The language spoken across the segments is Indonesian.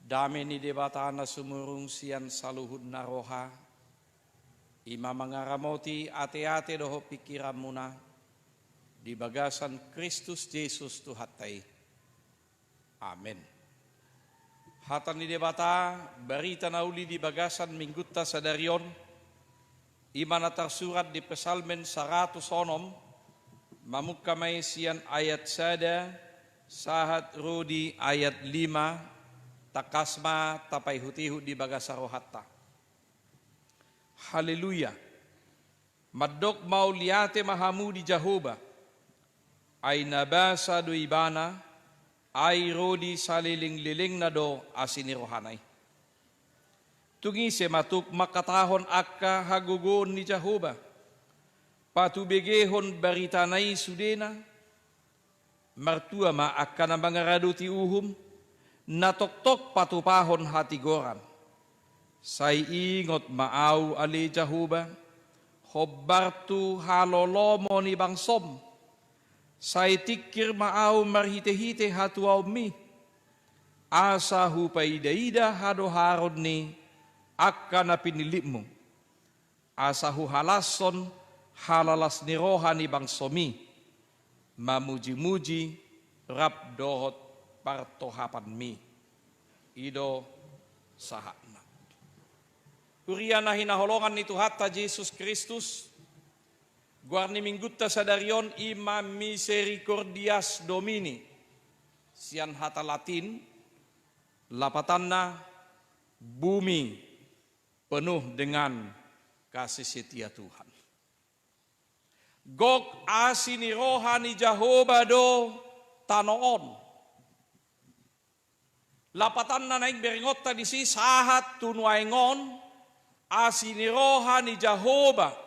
Dami ni debatana sumurung sian saluhud naroha. Ima mangaramoti ate-ate doho pikiran muna. Di bagasan Kristus Yesus Tuhatai. Amin. Hatan ni debata berita nauli di bagasan minggutta sadarion. Ima natarsurat di pesalmen 100 onom. Mamukkamai sian ayat sada. Sahat rodi ayat 5. Takasma tapai hutihu di bagasaro hatta. Haleluya. Maddok mau liate mahamu di Jahoba. Ay nabasa do ibana. Ay rodi saliling-liling na do asini rohanay. Tungi sematuk makatahon akka hagugon ni Jahoba. Patubegehon baritanay sudena. Martua ma akka na mangarado ti uhum. Natoktok patupahon hati goran. Say ingot maaw ali Jahoba. Hobbartu halolomo ni bangsom. Say tikir maaw marhite-hite hatuaw mi. Asa hupaida-ida hadoharod ni akka na pinilip mo. Asa halason halalas ni roha ni bangsomi. Mamuji-muji rap dohot partohapan mi. Ido sahatna. Uriana hinaholongan ni Tuhata Yesus Kristus. Guarni minggutta sadarion ima misericordias domini. Sian hata Latin. Lapatanna bumi penuh dengan kasih setia Tuhan. Gok asini rohani Jahoba do tanoon. Lapatan na naik beringotta di si sahat tunuaingon asini rohani Jahoba.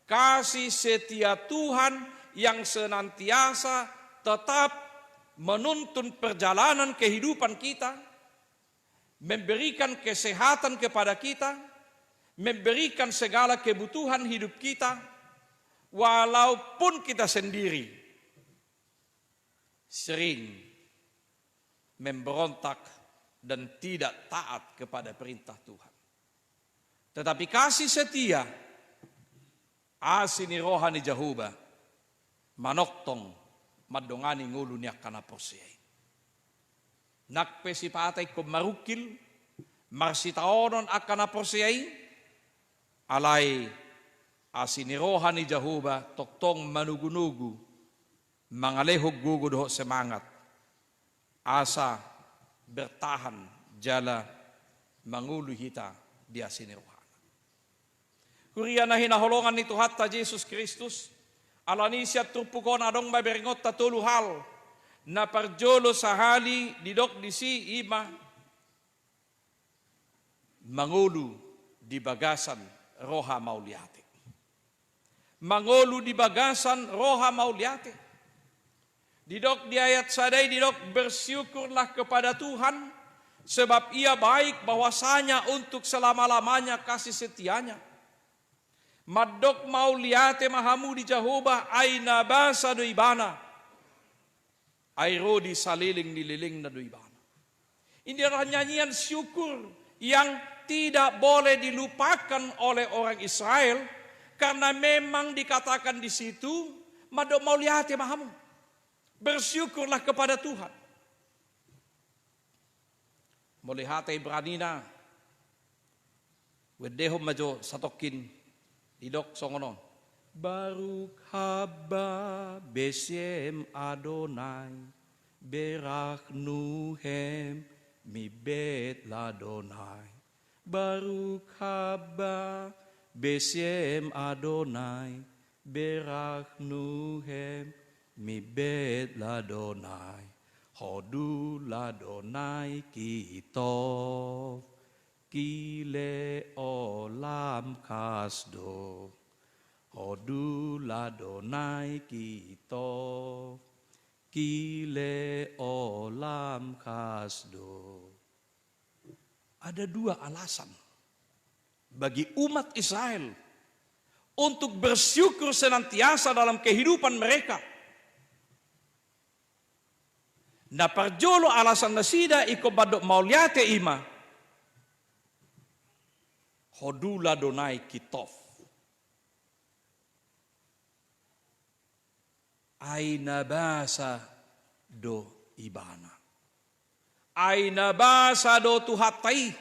Kasih setia Tuhan yang senantiasa tetap menuntun perjalanan kehidupan kita. Memberikan kesehatan kepada kita. Memberikan segala kebutuhan hidup kita. Walaupun kita sendiri sering memberontak dan tidak taat kepada perintah Tuhan. Tetapi kasih setia asini rohani Jahoba manoktong madongani ngulu niak kana porsiay. Nakpe si patay ko marukil marsitaonon akana porsiay alay asini rohani Jahoba toktong manugunugu mangalehog gugudoh semangat asa bertahan jala mangulu hita di asini rohana. Kuriana hinaholongan ni Tuhata Yesus Kristus alani siap turpukon adong baberingot tatulu hal na parjolo sahali didok di si ima mangulu di bagasan roha mauliate. Mangulu di bagasan roha mauliate. Didok di ayat sadai didok bersyukurlah kepada Tuhan sebab ia baik bahwasanya untuk selama-lamanya kasih setianya. Maddok mau liate mahamu di Jahoba aina basa do ibana. Airo di saliling dililing na do ibana. Ini adalah nyanyian syukur yang tidak boleh dilupakan oleh orang Israel karena memang dikatakan di situ maddok mau liate mahamu. Bersyukurlah kepada Tuhan. Melihat Ibranina. Wedehom majo satokin. Didok songonon. Baruk haba besem Adonai. Berak nuhem mi bet ladonai. Baruk haba besem Adonai. Berak nuhem mi bet ladonai, hodu ladonai kitov, kile olam kasdo, hodu ladonai kitov, kile olam kasdo. Ada dua alasan bagi umat Israel untuk bersyukur senantiasa dalam kehidupan mereka. Na parjolo alasan na sida iko badok mauliate ima. Hodula donai kitof. Aina basa do ibana. Aina basa do tuhatai.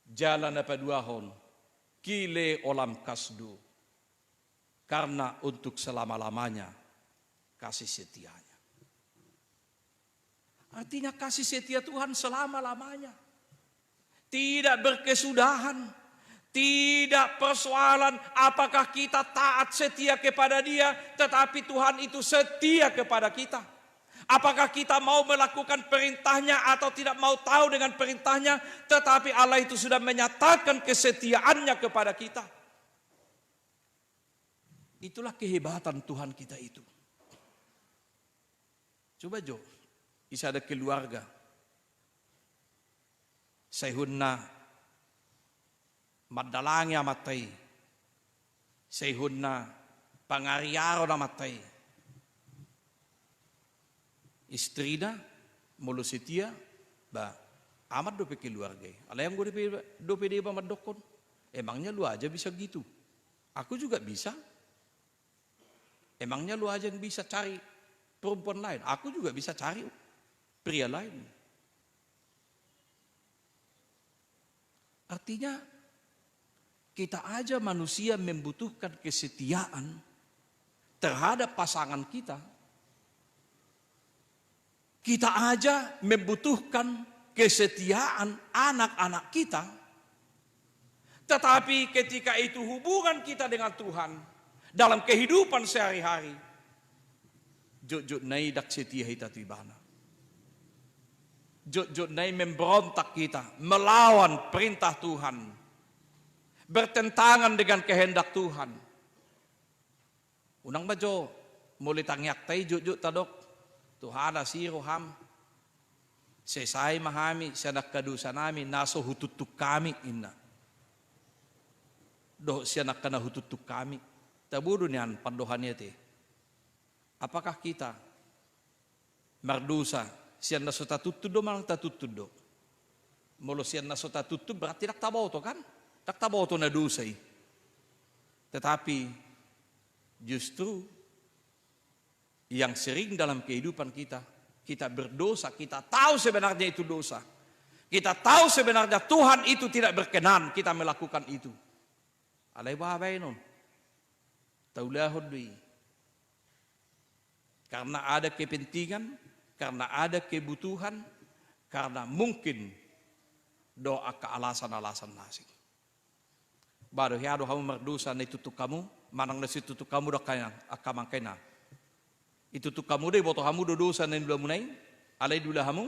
Jalan na paduahon. Kile olam kasdu. Karena untuk selama-lamanya kasih setianya. Artinya kasih setia Tuhan selama-lamanya. Tidak berkesudahan. Tidak persoalan apakah kita taat setia kepada Dia, tetapi Tuhan itu setia kepada kita. Apakah kita mau melakukan perintahnya atau tidak mau tahu dengan perintahnya, tetapi Allah itu sudah menyatakan kesetiaannya kepada kita. Itulah kehebatan Tuhan kita itu. Coba Jo, bisa ada keluarga. Sayhunna madalangi amatay. Sayhunna pangariaro na matay. Istrina mulu setia ba amat dope keluarga. Alayam gue dope dia ba madokon. Emangnya lu aja bisa gitu? Aku juga bisa. Emangnya lu aja yang bisa cari perempuan lain? Aku juga bisa cari pria lain. Artinya kita aja manusia membutuhkan kesetiaan terhadap pasangan kita. Kita aja membutuhkan kesetiaan anak-anak kita. Tetapi ketika itu hubungan kita dengan Tuhan dalam kehidupan sehari-hari, jod nai dak setia hita tibana. Jod nai memberontak kita, melawan perintah Tuhan, bertentangan dengan kehendak Tuhan. Unang bajo, mulai tangyak tay jod tadok. Tuhana si roham, sesai mahami, sianak kadusa namin, naso hututuk kami ina. Doh sianak kana hututuk kami. Tabudo niyan pandohan niya te. Apakah kita mardusa siyan na sota tutudo malang tatutudo. Molo siyan na sota tutudo berarti naktaboto kan? Naktaboto na dusay. Tetapi justru yang sering dalam kehidupan kita, kita berdosa, kita tahu sebenarnya itu dosa. Kita tahu sebenarnya Tuhan itu tidak berkenan kita melakukan itu. Alay bahabay nun. Taulahod dui. Karena ada kepentingan, karena ada kebutuhan, karena mungkin doa kealasan-alasan nasi. Baru hiado kamu berdosa na itutuk kamu, manang nasi tutuk kamu dak kaya akamang kena. Itu tuh kamu deh boto kamu dosa nen dula munai, alay dula kamu.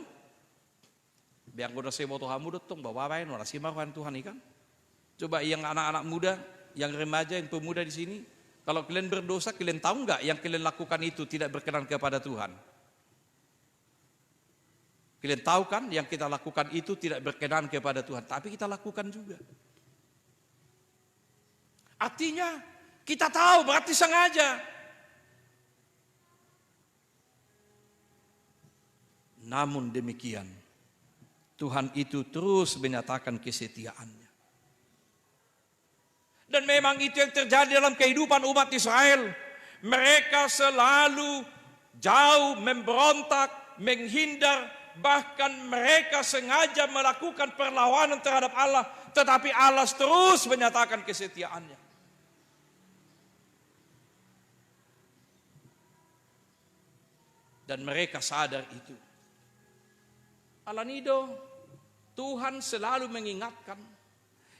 Biar gue rasa boto kamu dotong bawa bawain orang simarkan Tuhan ikan. Coba yang anak-anak muda, yang remaja, yang pemuda di sini, kalau kalian berdosa, kalian tahu nggak yang kalian lakukan itu tidak berkenan kepada Tuhan? Kalian tahu kan yang kita lakukan itu tidak berkenan kepada Tuhan, tapi kita lakukan juga. Artinya kita tahu berarti sengaja. Namun demikian, Tuhan itu terus menyatakan kesetiaannya. Dan memang itu yang terjadi dalam kehidupan umat Israel. Mereka selalu jauh memberontak, menghindar, bahkan mereka sengaja melakukan perlawanan terhadap Allah. Tetapi Allah terus menyatakan kesetiaannya. Dan mereka sadar itu. Alanido, Tuhan selalu mengingatkan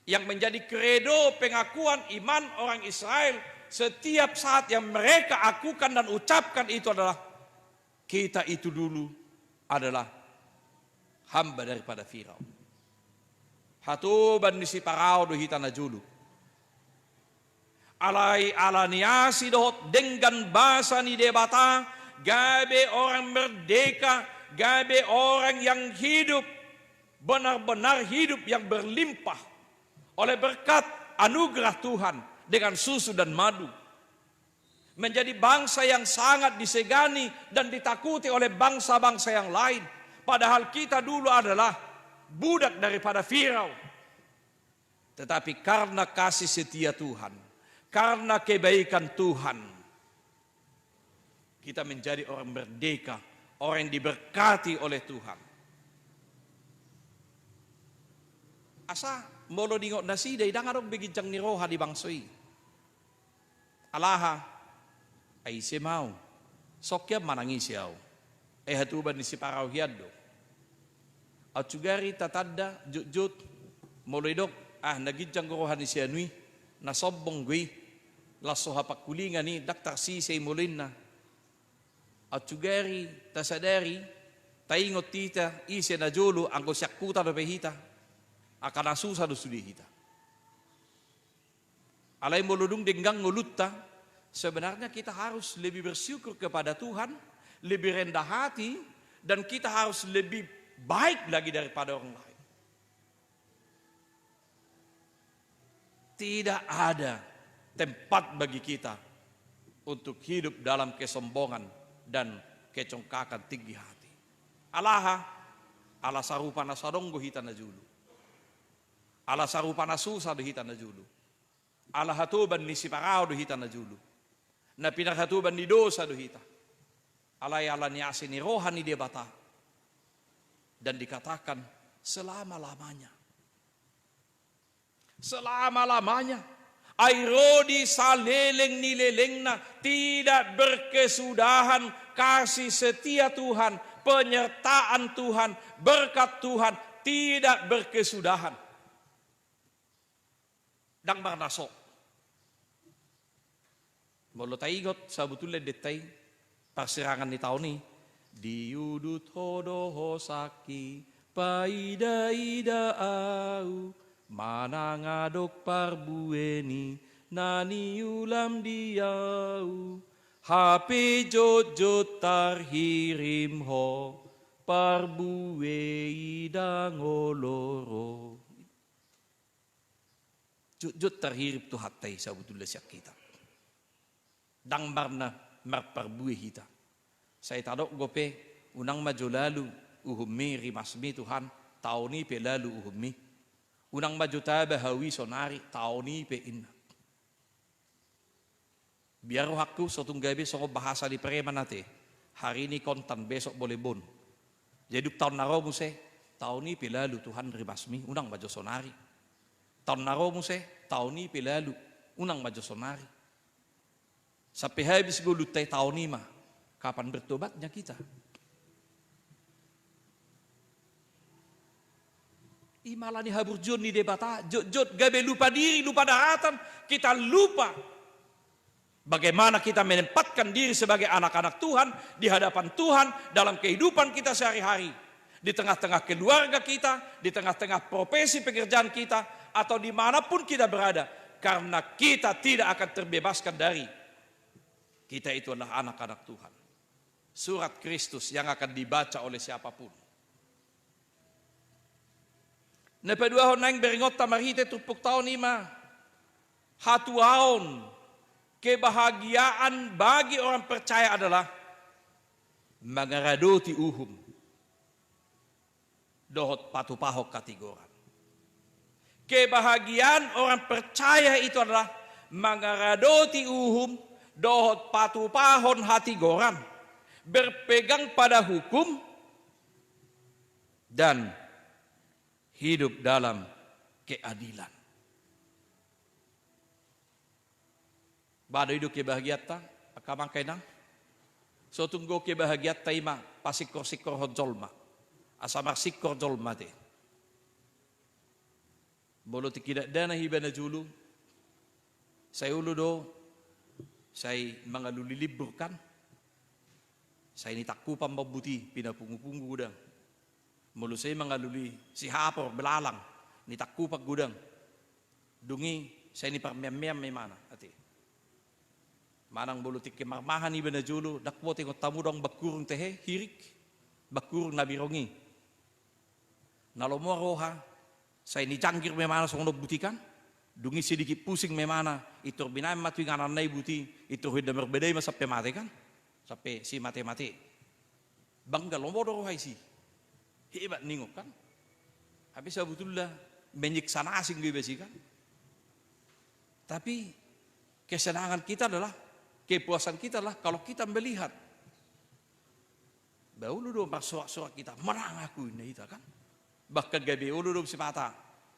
yang menjadi kredo pengakuan iman orang Israel setiap saat yang mereka akukan dan ucapkan itu adalah kita itu dulu adalah hamba daripada Firaun. Hatuban si parao do hitana julu. Alai alaniasi dohot dengan bahasa ni debata gabe orang merdeka, gabe orang yang hidup, benar-benar hidup yang berlimpah oleh berkat anugerah Tuhan dengan susu dan madu. menjadi bangsa yang sangat disegani dan ditakuti oleh bangsa-bangsa yang lain. Padahal kita dulu adalah budak daripada Firaun. Tetapi karena kasih setia Tuhan, karena kebaikan Tuhan, kita menjadi orang merdeka, orang yang diberkati oleh Tuhan. Asa molo dingot nasi day dangarog bigincang ni roha di bangsoi. Alaha ay si mau sokya manangisi yaw. Hatuban ni si paraw hiyado. At sugari tatadda jut moloidok nagincang roha ni si anui nasobong gui laso hapakulingan ni daktar si mulin na. At sugari tasadari taingot tita isi na jolo ang kusyakuta do behita akan asusa do sudihita. Alay moludung denggang ngulutta, sebenarnya kita harus lebih bersyukur kepada Tuhan, lebih rendah hati, dan kita harus lebih baik lagi daripada orang lain. Tidak ada tempat bagi kita untuk hidup dalam kesombongan dan kecongkakan tinggi hati. Alaha, ala sarupa na saronggo hita na julu. Ala sarupa na susa do hita na julu. Ala hatuban ni si parao do hita na julu. Na pinaghatuban ni dosa do hita. Alay ala ni asin ni rohan ni debata. Dan dikatakan selama-lamanya. Selama-lamanya. Ay rodi sa leleng ni leleng na tidak berkesudahan kasih setia Tuhan, penyertaan Tuhan, berkat Tuhan tidak berkesudahan. Dang marnasok. Molo taigot sa butulle detay persirangan ni tahun ni diudut hodo hosaki paida-ida au manangadok parbueni nani ulam diau hape jot-jot tarhirim ho parbuei dangoloro jot-jot tarhirip tu hatai sa butulle siak kita. Dang barna marparbuih hita. Saya tadok gope unang maju lalu uhummi rimasmi Tuhan tauni pe lalu uhummi. Unang maju taba hawi sonari tauni pe inna. Biar hakku sotong gabi songo bahasa di preman nate. Hari ini kontan besok boleh bon. Jadi tahun naro muse tauni pe lalu Tuhan rimasmi unang maju sonari. Tahun naro muse tauni pe lalu unang maju sonari. Sampai habis gue lutai tahun ini mah, kapan bertobatnya kita? Imalani habur jon ni debata, jot gabe lupa diri, lupa daratan, kita lupa bagaimana kita menempatkan diri sebagai anak-anak Tuhan di hadapan Tuhan dalam kehidupan kita sehari-hari, di tengah-tengah keluarga kita, di tengah-tengah profesi pekerjaan kita, atau dimanapun kita berada, karena kita tidak akan terbebaskan dari kita itu adalah anak-anak Tuhan. Surat Kristus yang akan dibaca oleh siapapun. Nepadua honang beringot tamarite tupuk tahun ima. Hatuaon kebahagiaan bagi orang percaya adalah mangaradoti uhum. Dohot patupahok katigoran. Kebahagiaan orang percaya itu adalah mangaradoti uhum. Dohot patupahon hati goran, berpegang pada hukum dan hidup dalam keadilan. Bado hidup kebahagiaan, akamang kainang. So tunggu kebahagiaan taima pasikor-sikor hojolma, asamar sikor jolma te. Bolo tikidak dana hibana julu, saya ulu do. Saya mengaluli libur kan, saya ini takku pambabuti pinapungu-pungu gudang. Mulu saya mengaluli si hapor belalang, ni takku pak gudang. Dungi saya ini parmiam-miam memana ati. Manang bulu tik kemarmahan iba na julu, dakwo tingot tamu dong bakurung tehe hirik, bakurung nabirongi. Nalomo roha, saya ini canggir memana song butikan, Dungi sedikit pusing memana, itu binai mati nganan nai buti, itu hidup berbeda masa sampai mati kan? Sampai si mati. Bangga lombo dong hai si. Hebat ningok kan? Habis sebetulnya menyiksana asing gue besi kan? Tapi kesenangan kita adalah, kepuasan kita adalah kalau kita melihat bahwa dong sorak-sorak kita menang aku ini itu kan? Bahkan gabi ulu dong sepata,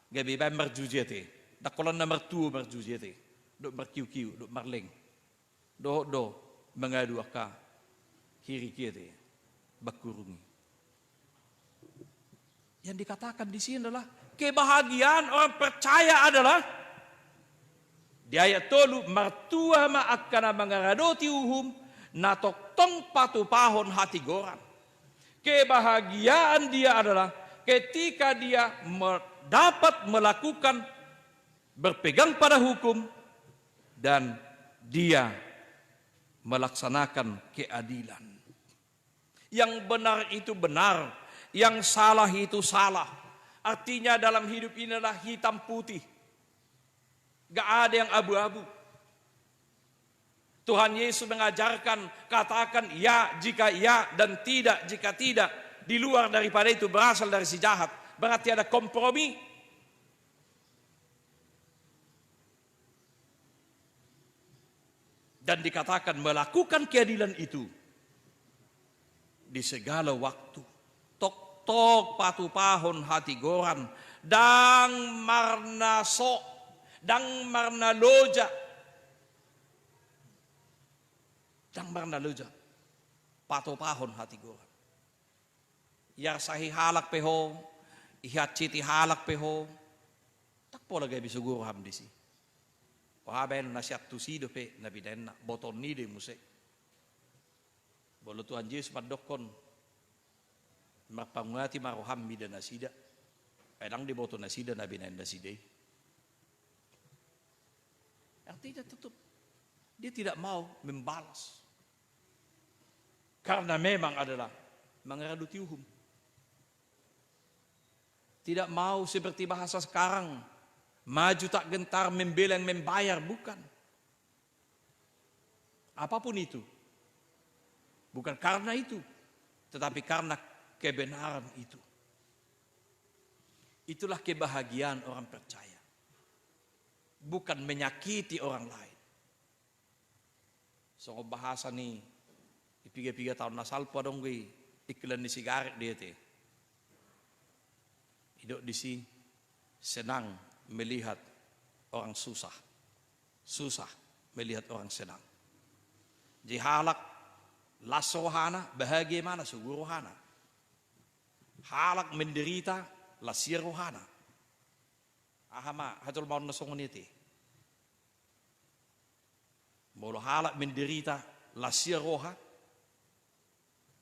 gabi bay merjujete. Dakolan nomor 2 merjujete, dok merkiu-kiu, dok merleng, do mengadu aka kiri kiri, bakurungi. Yang dikatakan di sini adalah kebahagiaan orang percaya adalah di ayat 3 martua ma'akana mangaradoti uhum natok tong patu pahon hati goran. Kebahagiaan dia adalah ketika dia dapat melakukan berpegang pada hukum dan dia melaksanakan keadilan. Yang benar itu benar, yang salah itu salah. Artinya dalam hidup ini adalah hitam putih. Gak ada yang abu-abu. Tuhan Yesus mengajarkan, katakan ya jika ya dan tidak jika tidak. Di luar daripada itu berasal dari si jahat. Berarti ada kompromi. Dan dikatakan melakukan keadilan itu di segala waktu. Tok patu pahon hati goran. Dang marna so. Dang marna loja. Dang marna loja. Patu pahon hati goran. Yar sahi halak peho. Ihat citi halak peho. Tak pola gaya bisuguro ham disi. Wahaben nasihat tu si dope nabi denna boton ni de musik. Bolo Tuhan Yesus madokon mapangati maroham mida nasida. Pedang di boton nasida nabi denna nasida. Artinya tutup. Dia tidak mau membalas. Karena memang adalah mengeruduti hukum. Tidak mau seperti bahasa sekarang. Maju tak gentar membela yang membayar, bukan. Apapun itu. Bukan karena itu. Tetapi karena kebenaran itu. Itulah kebahagiaan orang percaya. Bukan menyakiti orang lain. So bahasa nih. Di 3 tahun nasal padong gue. Iklan di sigaret dia te. Hidup di si senang melihat orang susah. Susah melihat orang senang. Jihalak lasohana bahagia mana sugurohana. Halak menderita lasirohana. Ahama hatul mau nasongon itu. Molo halak menderita lasiroha.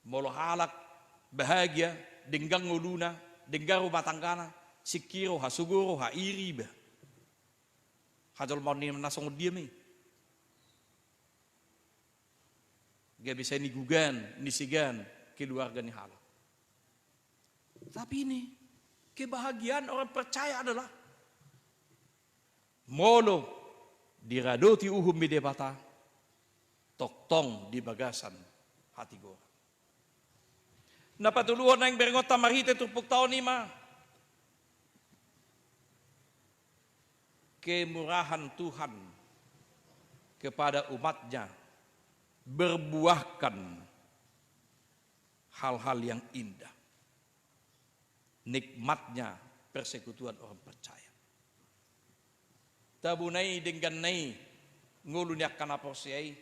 Molo halak bahagia denggang nguluna, denggang rumah tanggana. Sikiro ha suguro ha iri ba. Hajol mau ni nasong dia mi. Gak bisa nigugan, nisigan keluarga ni halal. Tapi ini kebahagiaan orang percaya adalah molo diradoti uhum midebata toktong di bagasan hati gora. Napatuluhan na yung beringot tamarite tupuk taon ni ma. Kemurahan Tuhan kepada umatnya berbuahkan hal-hal yang indah. Nikmatnya persekutuan orang percaya. Tabunai dengan nai ngulunya kana porsiai.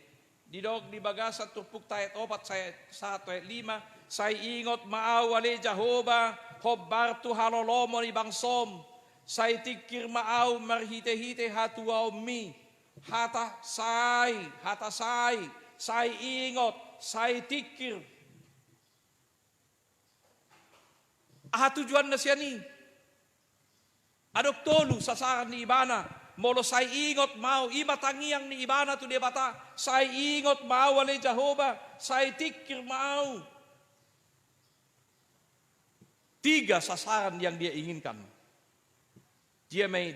Didog di bagasa tupuk tayat 4 saya 1 ayat 5. Saya ingot maaw wali Jehovah hobbartu halolomo ni bangsom. Saya tikir maaw marhite-hite hatuaw mi. Hata say ingot, say tikir. Tujuan na siya ni. Adok tolu sasaran ni ibana. Molo say ingot mau ibatangiang ni ibana tu dia bata. Say ingot mau wali Jehovah, say tikir mau. 3 sasaran yang dia inginkan. Dia 5.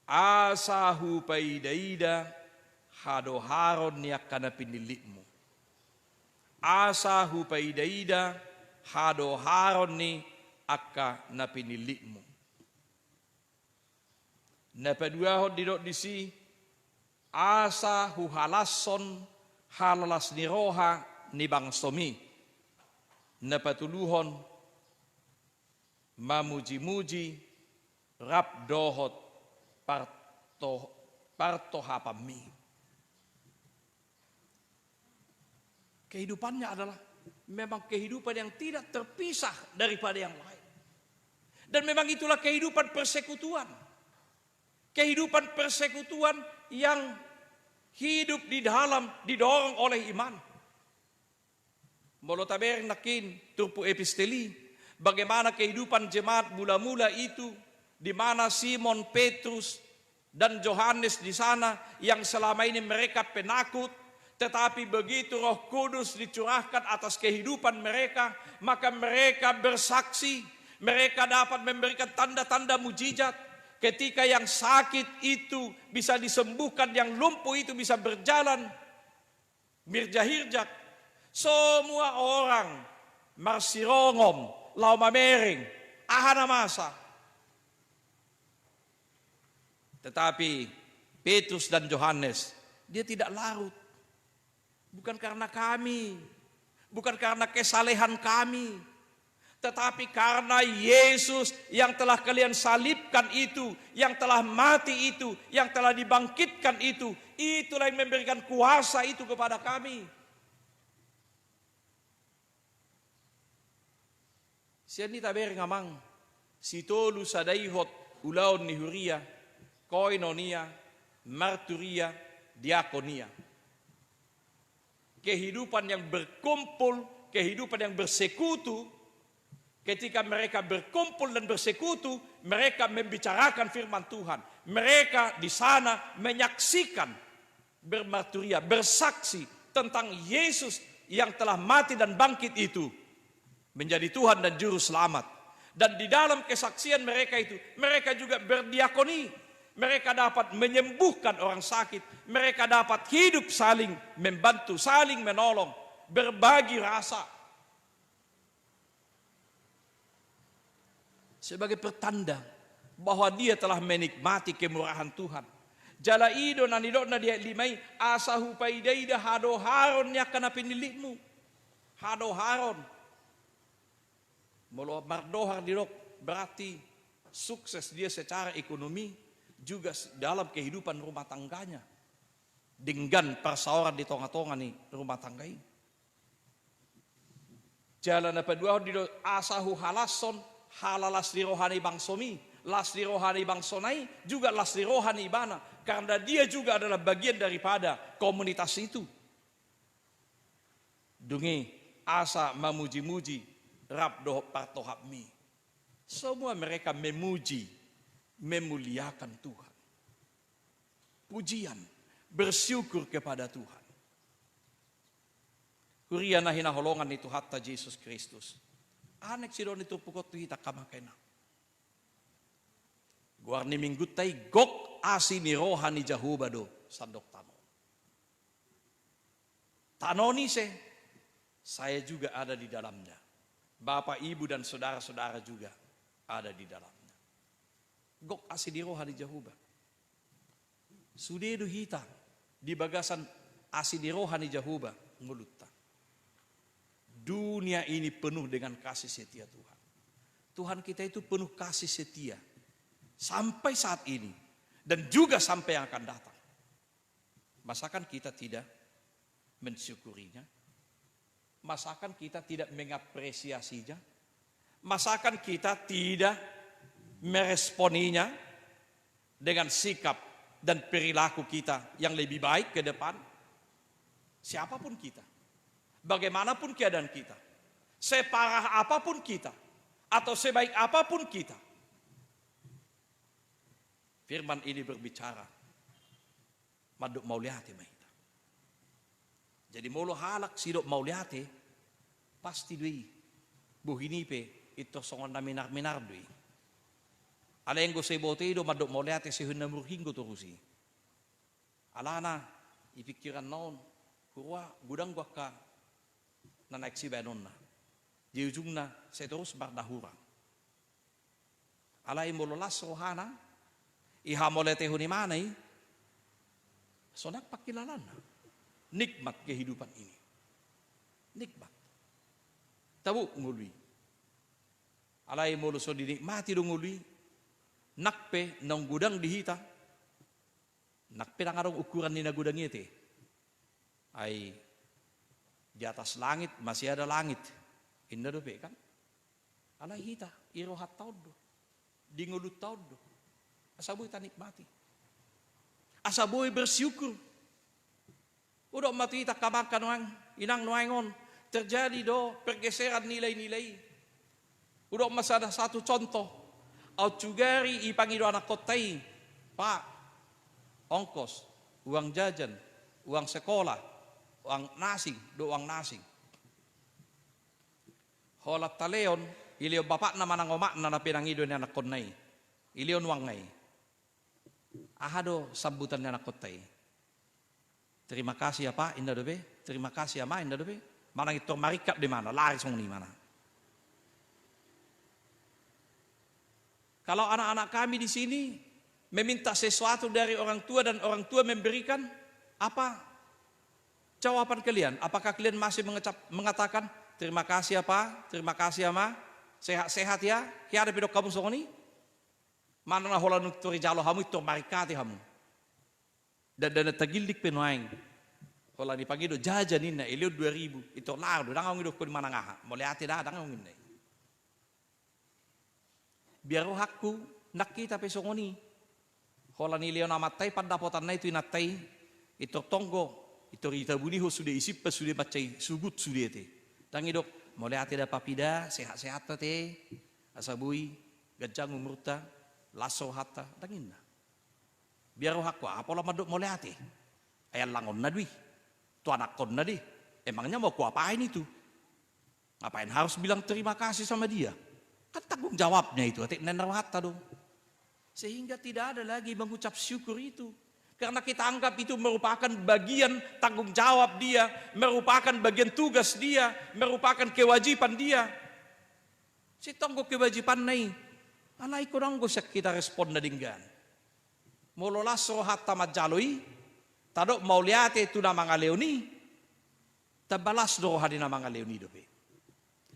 asa hupaidaida hado haron niak kana pinilitmu. Asa hupaidaida hado haron ni akka na pinilitmu. Na paduahon didok disi asa huhalasson halalas ni roha ni bangsomi. Na patuluhon mamuji-muji rap dohot parto hapami. Kehidupannya adalah memang kehidupan yang tidak terpisah daripada yang lain. Dan memang itulah kehidupan persekutuan. Kehidupan persekutuan yang hidup di dalam didorong oleh iman. Molo taber nakin turpu episteli, bagaimana kehidupan jemaat mula-mula itu, di mana Simon Petrus dan Yohanes di sana yang selama ini mereka penakut, tetapi begitu Roh Kudus dicurahkan atas kehidupan mereka, maka mereka bersaksi, mereka dapat memberikan tanda-tanda mujizat. Ketika yang sakit itu bisa disembuhkan, yang lumpuh itu bisa berjalan, mirjahirjak, semua orang marsirongom, lau mamering, ahana masa. Tetapi Petrus dan Yohanes, dia tidak larut. Bukan karena kami, bukan karena kesalehan kami, tetapi karena Yesus yang telah kalian salibkan itu, yang telah mati itu, yang telah dibangkitkan itu, itulah yang memberikan kuasa itu kepada kami. Siani taber ngamang, sitolu sadaihot ulaon ni huria, koinonia, marturia, diakonia. Kehidupan yang berkumpul, kehidupan yang bersekutu. Ketika mereka berkumpul dan bersekutu, mereka membicarakan firman Tuhan. Mereka di sana menyaksikan, bermarturia, bersaksi tentang Yesus yang telah mati dan bangkit itu menjadi Tuhan dan Juru Selamat. Dan di dalam kesaksian mereka itu, mereka juga berdiakoni. Mereka dapat menyembuhkan orang sakit. Mereka dapat hidup saling membantu, saling menolong, berbagi rasa. Sebagai pertanda bahwa dia telah menikmati kemurahan Tuhan. Jala ido nanidok na dia limai asahu paidaida hado haron nya kana pinilitmu. Hado haron. Molo mardohar didok berarti sukses dia secara ekonomi, juga dalam kehidupan rumah tangganya. Dengan persaoran di tonga-tonga nih rumah tangga ini. Jalan apa dua didok asahu halasson halalas di rohani bangsomi, las di rohani bangsonai, juga las di rohani ibana, karena dia juga adalah bagian daripada komunitas itu. Dungi asa mamuji-muji rab doh partohapmi. Semua mereka memuji, memuliakan Tuhan. Pujian, bersyukur kepada Tuhan. Kuriana hina holongan itu hatta Yesus Kristus. Anek sidon itu pukot tu hita kamakena. Guarni minggu tay gok asi ni rohani jahuba do sandok tano. Tanoni saya juga ada di dalamnya. Bapak, ibu dan saudara-saudara juga ada di dalamnya. Gok asi di rohani jahuba. Sudedu hita di bagasan asi di rohani jahuba ngulutta. Dunia ini penuh dengan kasih setia Tuhan. Tuhan kita itu penuh kasih setia. Sampai saat ini. Dan juga sampai yang akan datang. Masakan kita tidak mensyukurinya? Masakan kita tidak mengapresiasinya? Masakan kita tidak meresponinya dengan sikap dan perilaku kita yang lebih baik ke depan? Siapapun kita. Bagaimanapun keadaan kita, separah apapun kita, atau sebaik apapun kita, firman ini berbicara, maduk mauliate mahita. Jadi molo halak sidok mauliate, pasti dui, buhinipe itu songon na minar-minar dui. Alengo se bote do madok moleate se hunna murhingo turusi. Alana ipikiran naon kurwa gudang gua ka na naik si benonna. Di ujungna saya terus bardahura. Alai mololas rohana iha molete huni manai sonak pakilalana. Nikmat kehidupan ini. Nikmat. Tabu ngului. Alai molo so dinikmati do ngului. Nakpe nang gudang dihita. Nakpe nang arong ukuran ni na gudang itu. Ay di atas langit masih ada langit. Indah do kan? Alai hita irohat taud do. Di ngulut taud do. Asaboy tanikmati. Asaboy bersyukur. Udah mati tak kabakan wang inang nuangon terjadi do pergeseran nilai-nilai. Udah masa ada satu contoh. Au cugari ipangido anak kotai. Pak, ongkos, uang jajan, uang sekolah, uang nasi, do uang nasi. Holat taleon, ilio bapak nama nang omak nana pinangido ni anak konai. Ilion uang ngai. Ahado sambutan ni anak kotai. Terima kasih ya Pak, indah dobe. Terima kasih ya Ma, indah dobe. Mana itu marikat di mana? Lari song ni mana? Kalau anak-anak kami di sini meminta sesuatu dari orang tua dan orang tua memberikan, apa jawaban kalian? Apakah kalian masih mengatakan terima kasih ya Pak, terima kasih ya Ma, sehat-sehat ya? Kiada pedok kamu song ni? Mana na holan tori jalo hamu itu marikati hamu. Dan tagildik penuaing. Kalau dipanggil do jajan ini, elio 2000 itu lardo. Dangang hidup di mana ngaha. Mulai hati dah dangang ini. Biar rohakku nak kita pesongoni. Kalau nilio namatai pandapotan na itu inatai itu tonggo itu rita buniho sudah isip pas sudah macai sugut sudah te. Dang hidup mulai hati dah papida sehat-sehat te. Asabui gajang umurta lasso hatta dangin na. Biar rohakku apalah maduk mulai hati. Ayat langon na dwi. Tu anak kon na di. Emangnya mau ku apain itu? Ngapain harus bilang terima kasih sama dia? Kan tanggung jawabnya itu. Atik nener hatta dong. Sehingga tidak ada lagi mengucap syukur itu. Karena kita anggap itu merupakan bagian tanggung jawab dia. Merupakan bagian tugas dia. Merupakan kewajiban dia. Si tonggo kewajiban nai. Alai kurang gosek kita respon na dinggan. Mololas rohat tamat jalui, tadok mau lihat itu nama ngaleoni, tabalas do rohadi nama ngaleoni dope.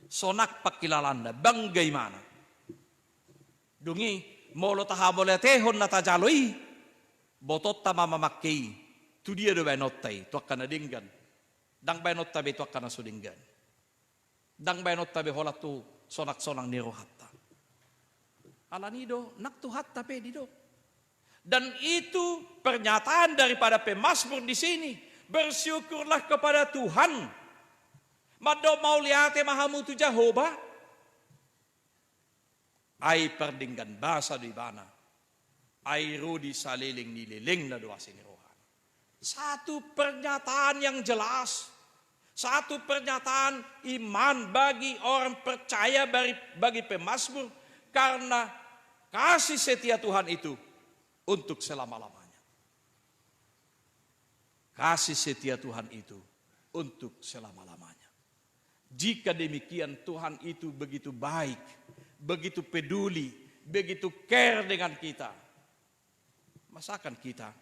Sonak pakilalanda, bagaimana? Dungi, molo tahabole tehon nata jalui, botot tama mamakei, tu dia do benotai, tu akan adinggan. Dang benot tabe tu akan asudinggan. Dang benot tabe holat tu sonak-sonang ni rohatta. Alanido, nak tu hatta pe dido. Dan itu pernyataan daripada pemazmur di sini. Bersyukurlah kepada Tuhan. Mado mau lihat mahamu tu Jehovah. Ai perdinggan basa di bana. Ai rudi saliling nililing na doa sini rohan. Satu pernyataan yang jelas. Satu pernyataan iman bagi orang percaya bagi pemazmur. Karena kasih setia Tuhan itu untuk selama-lamanya. Kasih setia Tuhan itu untuk selama-lamanya. Jika demikian Tuhan itu begitu baik, begitu peduli, begitu care dengan kita. Masakan kita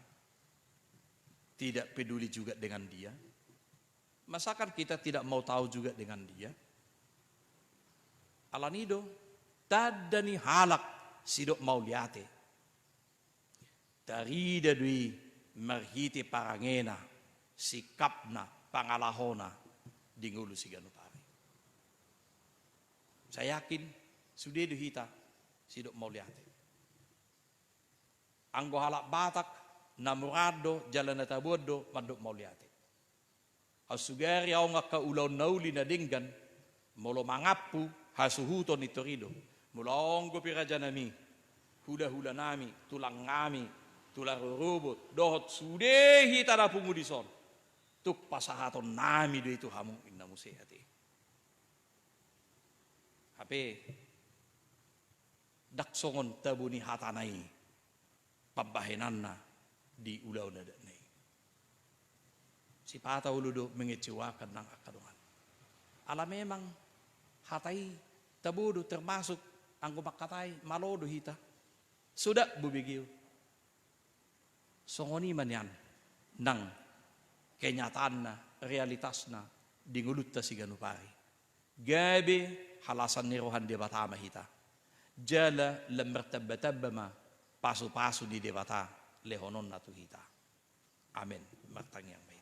tidak peduli juga dengan dia? Masakan kita tidak mau tahu juga dengan dia? Alanido, tadani halak sidok mau liate. Dari dadui merhiti parangena, sikapna, pangalahona, dingulu si ganupari. Saya yakin, sudah duhita, sidok mau lihat. Anggo halak Batak, namurado, jalan tabodo, mandok mau lihat. Asugari au ngaka ulau nauli na dinggan, molo mangapu, hasuhuton itorido, mulonggo piraja nami, hula-hula nami, tulang ngami, tular robot dohot sudehi tada pungudison tuk pasahaton nami do itu hamu inna musehati HP daksongon tabuni hatanai pabahenanna di ulau nadanai. Si pata uludo mengecewakan ng akadungan. Alam memang hatai tabudo termasuk ang kumakatay malodo hita. Sudah bubigil. Songoni man yan ng kenyataan na, realitas na, dingulut ta si ganupari. Gabi halasan ni rohan debata mahita. Jala lamertabba ma paso-paso di debata lehonon na tuhita. Amen. Martangyang may.